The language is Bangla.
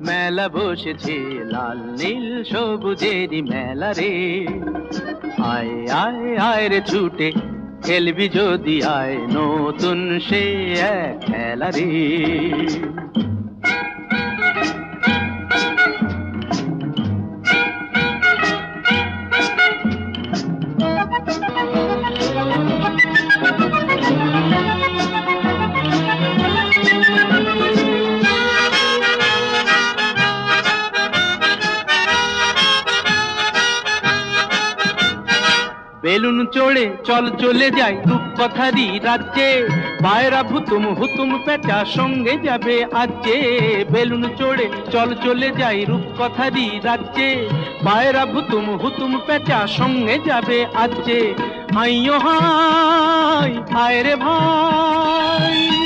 মেলা বসেছে লাল নীল সবুজেরই মেলা রে। আয় আয় আয় রে ছুটে খেলবি যদি আয় নতুন সে এক খেলা রে। বেলুন চড়ে চল চলে যাই রূপকথারই রাজ্যে, পায়রা ভুতুম হুতুম পেঁচা সঙ্গে যাবে আজকে। বেলুন চড়ে চল চলে যাই রূপকথারই রাজ্যে, পায়রা ভুতুম হুতুম পেঁচা সঙ্গে যাবে আজকে। আইয়ো হায় আয় রে ভাই।